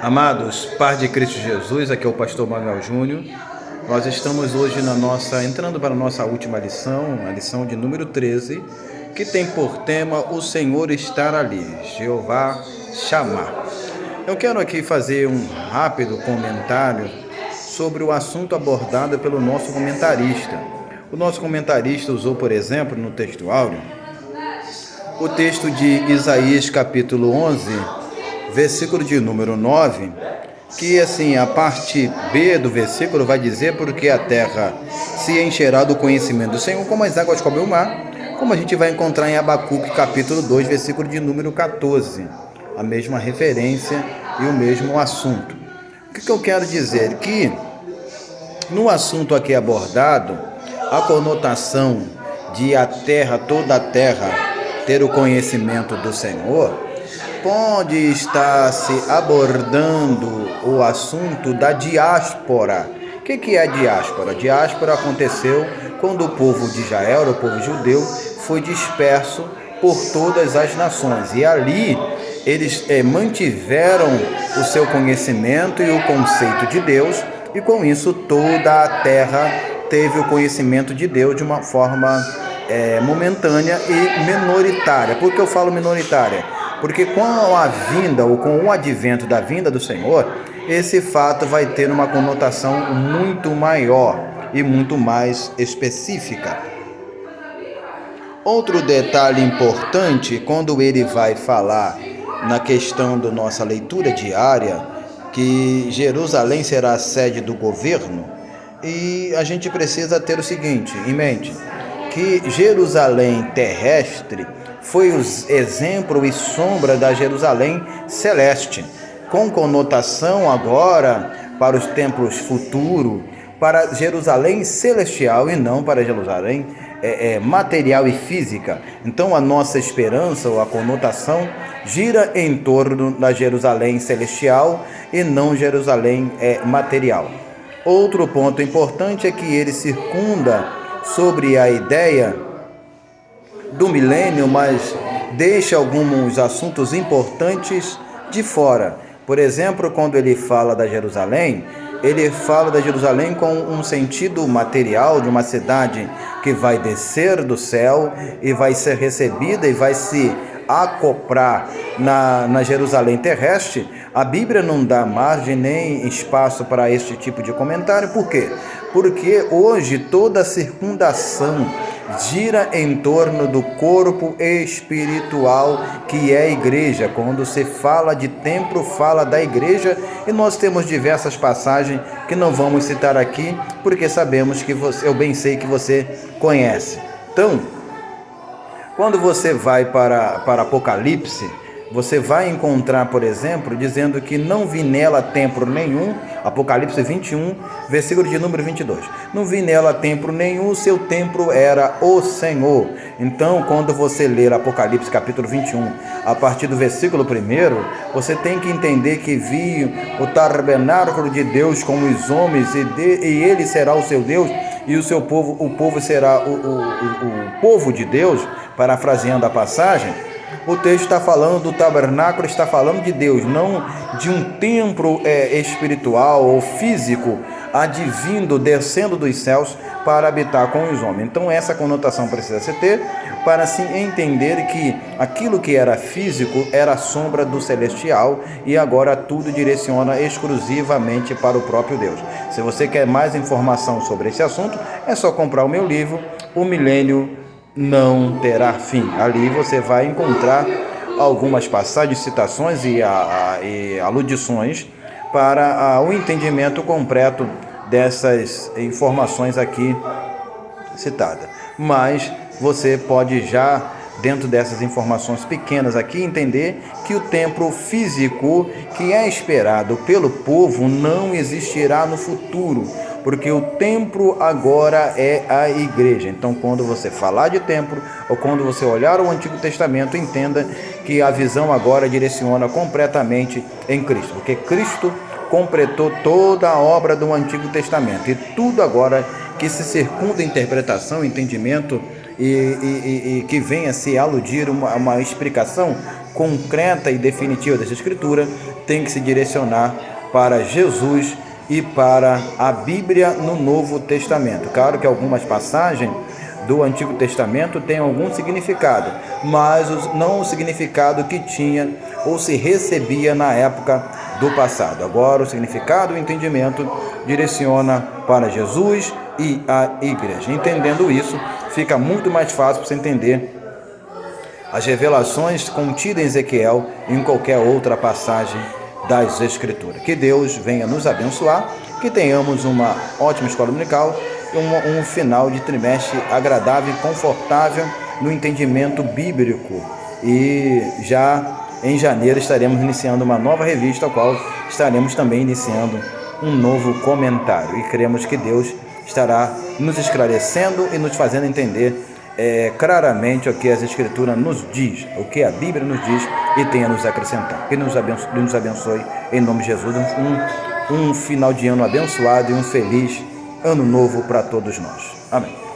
Amados, paz de Cristo Jesus, aqui é o pastor Manuel Júnior. Nós estamos hoje entrando para a nossa última lição, a lição de número 13, que tem por tema o Senhor estar ali, Jeová chamar. Eu quero aqui fazer um rápido comentário sobre o assunto abordado pelo nosso comentarista. O nosso comentarista usou, por exemplo, no texto áureo, o texto de Isaías capítulo 11, versículo de número 9, que assim, a parte B do versículo vai dizer: porque a terra se encherá do conhecimento do Senhor, como as águas cobrem o mar, como a gente vai encontrar em Abacuque capítulo 2, versículo de número 14, a mesma referência e o mesmo assunto. O que eu quero dizer? Que no assunto aqui abordado, a conotação de a terra, toda a terra, ter o conhecimento do Senhor, pode estar se abordando o assunto da diáspora. O que é a diáspora? A diáspora aconteceu quando o povo de Israel, o povo judeu, foi disperso por todas as nações. E ali eles mantiveram o seu conhecimento e o conceito de Deus, e com isso toda a terra teve o conhecimento de Deus de uma forma momentânea e minoritária. Por que eu falo minoritária? Porque com a vinda ou com o advento da vinda do Senhor, esse fato vai ter uma conotação muito maior e muito mais específica. Outro detalhe importante, quando ele vai falar na questão da nossa leitura diária, que Jerusalém será a sede do governo, e a gente precisa ter o seguinte em mente, que Jerusalém terrestre foi o exemplo e sombra da Jerusalém celeste, com conotação agora para os tempos futuros, para Jerusalém celestial e não para Jerusalém material e física. Então a nossa esperança ou a conotação gira em torno da Jerusalém celestial e não Jerusalém material. Outro ponto importante é que ele circunda sobre a ideia do milênio, mas deixa alguns assuntos importantes de fora. Por exemplo, quando ele fala da Jerusalém, ele fala da Jerusalém com um sentido material de uma cidade que vai descer do céu e vai ser recebida e vai se acoplar na Jerusalém terrestre. A Bíblia não dá margem nem espaço para este tipo de comentário. Por quê? Porque hoje toda a circundação gira em torno do corpo espiritual que é a igreja. Quando se fala de templo, fala da igreja, e nós temos diversas passagens que não vamos citar aqui, porque sabemos que eu bem sei que você conhece. Então, quando você vai para Apocalipse, você vai encontrar, por exemplo, dizendo que não vi nela templo nenhum, Apocalipse 21, versículo de número 22. Não vi nela templo nenhum, o seu templo era o Senhor. Então, quando você ler Apocalipse capítulo 21, a partir do versículo 1, você tem que entender que vi o tabernáculo de Deus com os homens, e ele será o seu Deus, e o seu povo, o povo será o povo de Deus, parafraseando a passagem. O texto está falando do tabernáculo, está falando de Deus, não de um templo espiritual ou físico advindo, descendo dos céus para habitar com os homens. Então essa conotação precisa se ter para se entender que aquilo que era físico era a sombra do celestial, e agora tudo direciona exclusivamente para o próprio Deus. Se você quer mais informação sobre esse assunto, é só comprar o meu livro, O Milênio Não Terá Fim. Ali você vai encontrar algumas passagens, citações e aludições para o entendimento completo dessas informações aqui citadas. Mas você pode já, dentro dessas informações pequenas aqui, entender que o templo físico que é esperado pelo povo não existirá no futuro, porque o templo agora é a igreja. Então, quando você falar de templo, ou quando você olhar o Antigo Testamento, entenda que a visão agora direciona completamente em Cristo, porque Cristo completou toda a obra do Antigo Testamento, e tudo agora que se circunda interpretação, entendimento e que venha se aludir uma explicação, concreta e definitiva dessa Escritura tem que se direcionar para Jesus e para a Bíblia no Novo Testamento. Claro que algumas passagens do Antigo Testamento têm algum significado, mas não o significado que tinha ou se recebia na época do passado. Agora o significado e o entendimento direciona para Jesus e a igreja. Entendendo isso, fica muito mais fácil você entender as revelações contidas em Ezequiel e em qualquer outra passagem das Escrituras. Que Deus venha nos abençoar, que tenhamos uma ótima escola dominical e um final de trimestre agradável e confortável no entendimento bíblico. E já em janeiro estaremos iniciando uma nova revista, a qual estaremos também iniciando um novo comentário. E cremos que Deus estará nos esclarecendo e nos fazendo entender claramente o que as Escrituras nos diz, o que a Bíblia nos diz e tem a nos acrescentar. Que nos abençoe em nome de Jesus. Um final de ano abençoado e um feliz ano novo para todos nós. Amém.